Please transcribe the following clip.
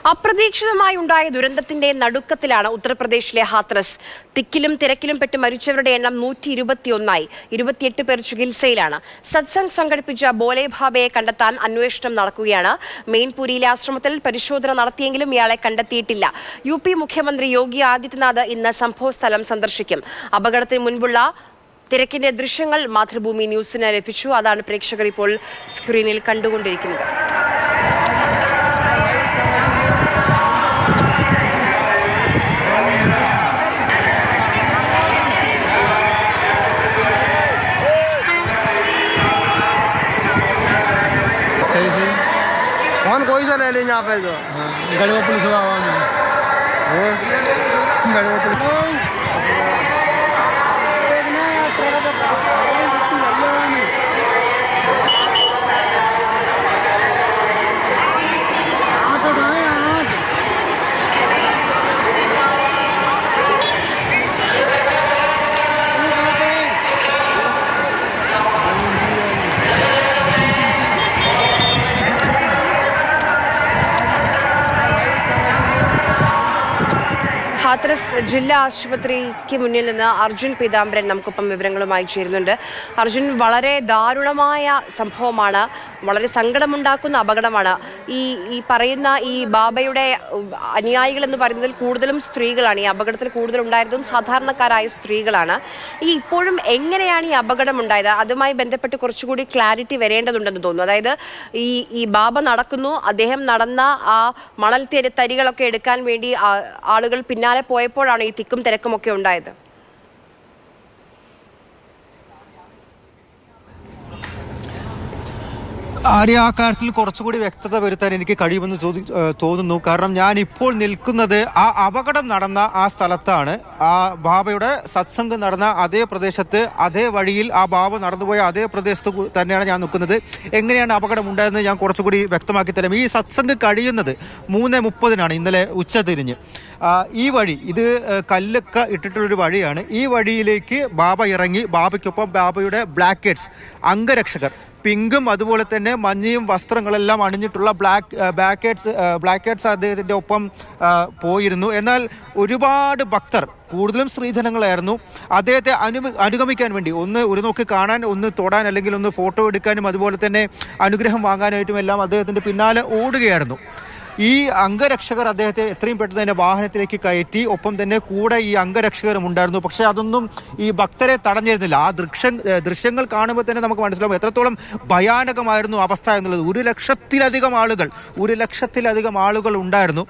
അപ്രതീക്ഷിതമായി ഉണ്ടായ ദുരന്തത്തിന്റെ നടുക്കത്തിലാണ് ഉത്തർപ്രദേശിലെ ഹാത്രസ്. തിക്കിലും തിരക്കിലും പെട്ട് മരിച്ചവരുടെ എണ്ണം 121ആയി. 28 പേർ ചികിത്സയിലാണ്. സത്സംഗ് സംഘടിപ്പിച്ച ബോലെ ഭാബയെ കണ്ടെത്താൻ അന്വേഷണം നടക്കുകയാണ്. മെയിൻപുരിയിലെ ആശ്രമത്തിൽ പരിശോധന നടത്തിയെങ്കിലും ഇയാളെ കണ്ടെത്തിയിട്ടില്ല. UP മുഖ്യമന്ത്രി യോഗി ആദിത്യനാഥ് ഇന്ന് സംഭവസ്ഥലം സന്ദർശിക്കും. അപകടത്തിന് മുൻപുള്ള തിരക്കിന്റെ ദൃശ്യങ്ങൾ മാതൃഭൂമി ന്യൂസിന് ലഭിച്ചു. അതാണ് പ്രേക്ഷകർ ഇപ്പോൾ സ്ക്രീനിൽ കണ്ടുകൊണ്ടിരിക്കുന്നത്. कौन कोई सा ले लें यहाँ पे तो गढ़वा पुलिस गढ़वा पुलिस ഹാത്രസ് ജില്ലാ ആശുപത്രിക്ക് മുന്നിൽ നിന്ന് അർജുൻ പീതാംബരൻ നമുക്കൊപ്പം വിവരങ്ങളുമായി ചേരുന്നുണ്ട്. അർജുൻ, വളരെ ദാരുണമായ സംഭവമാണ്, വളരെ സങ്കടമുണ്ടാക്കുന്ന അപകടമാണ്. ഈ പറയുന്ന ഈ ബാബയുടെ അനുയായികൾ എന്ന് പറയുന്നതിൽ കൂടുതലും സ്ത്രീകളാണ്. ഈ അപകടത്തിൽ കൂടുതൽ ഉണ്ടായിരുന്നതും സാധാരണക്കാരായ സ്ത്രീകളാണ്. ഇപ്പോഴും എങ്ങനെയാണ് ഈ അപകടം ഉണ്ടായത്? അതുമായി ബന്ധപ്പെട്ട് കുറച്ചുകൂടി ക്ലാരിറ്റി വരേണ്ടതുണ്ടെന്ന് തോന്നുന്നു. അതായത് ഈ ബാബ നടക്കുന്നു, അദ്ദേഹം നടന്ന ആ മണൽ തരികളൊക്കെ എടുക്കാൻ വേണ്ടി ആളുകൾ പിന്നാലെ പോയപ്പോഴാണ് ഈ തിക്കും തിരക്കും ഒക്കെ ഉണ്ടായത്. ആര്യ, ആ കാര്യത്തിൽ കുറച്ചുകൂടി വ്യക്തത വരുത്താൻ എനിക്ക് കഴിയുമെന്ന് തോന്നുന്നു. കാരണം ഞാൻ ഇപ്പോൾ നിൽക്കുന്നത് ആ അപകടം നടന്ന ആ സ്ഥലത്താണ്. ആ ബാബയുടെ സത്സംഗം നടന്ന അതേ പ്രദേശത്ത്, അതേ വഴിയിൽ ആ ബാബ നടന്നുപോയ അതേ പ്രദേശത്ത് തന്നെയാണ് ഞാൻ നിൽക്കുന്നത്. എങ്ങനെയാണ് അപകടം ഉണ്ടായതെന്ന് ഞാൻ കുറച്ചുകൂടി വ്യക്തമാക്കി തരാം. ഈ സത്സംഗം കഴിയുന്നത് 3:30 ഇന്നലെ ഉച്ചതിരിഞ്ഞ്. ഈ വഴി, ഇത് കല്ലൊക്കെ ഇട്ടിട്ടുള്ളൊരു വഴിയാണ്. ഈ വഴിയിലേക്ക് ബാബ ഇറങ്ങി, ബാബയ്ക്കൊപ്പം ബാബയുടെ ബ്ലാക്കേറ്റ്സ്, അംഗരക്ഷകർ, പിങ്കും അതുപോലെ തന്നെ മഞ്ഞയും വസ്ത്രങ്ങളെല്ലാം അണിഞ്ഞിട്ടുള്ള ബ്ലാക്കേറ്റ്സ് അദ്ദേഹത്തിൻ്റെ ഒപ്പം പോയിരുന്നു. എന്നാൽ ഒരുപാട് ഭക്തർ, കൂടുതലും സ്ത്രീധനങ്ങളായിരുന്നു, അദ്ദേഹത്തെ അനുഗമിക്കാൻ വേണ്ടി, ഒന്ന് ഒരു നോക്ക് കാണാൻ, ഒന്ന് തൊടാൻ, അല്ലെങ്കിൽ ഒന്ന് ഫോട്ടോ എടുക്കാനും അതുപോലെ തന്നെ അനുഗ്രഹം വാങ്ങാനായിട്ടും എല്ലാം അദ്ദേഹത്തിൻ്റെ പിന്നാലെ ഓടുകയായിരുന്നു. ഈ അംഗരക്ഷകർ അദ്ദേഹത്തെ എത്രയും പെട്ടെന്ന് തന്നെ വാഹനത്തിലേക്ക് കയറ്റി. ഒപ്പം തന്നെ കൂടെ ഈ അംഗരക്ഷകരും ഉണ്ടായിരുന്നു. പക്ഷേ അതൊന്നും ഈ ഭക്തരെ തടഞ്ഞിരുന്നില്ല. ആ ദൃശ്യങ്ങൾ കാണുമ്പോൾ തന്നെ നമുക്ക് മനസ്സിലാവും എത്രത്തോളം ഭയാനകമായിരുന്നു അവസ്ഥ എന്നുള്ളത്. 1 ലക്ഷത്തിലധികം ആളുകൾ ഉണ്ടായിരുന്നു.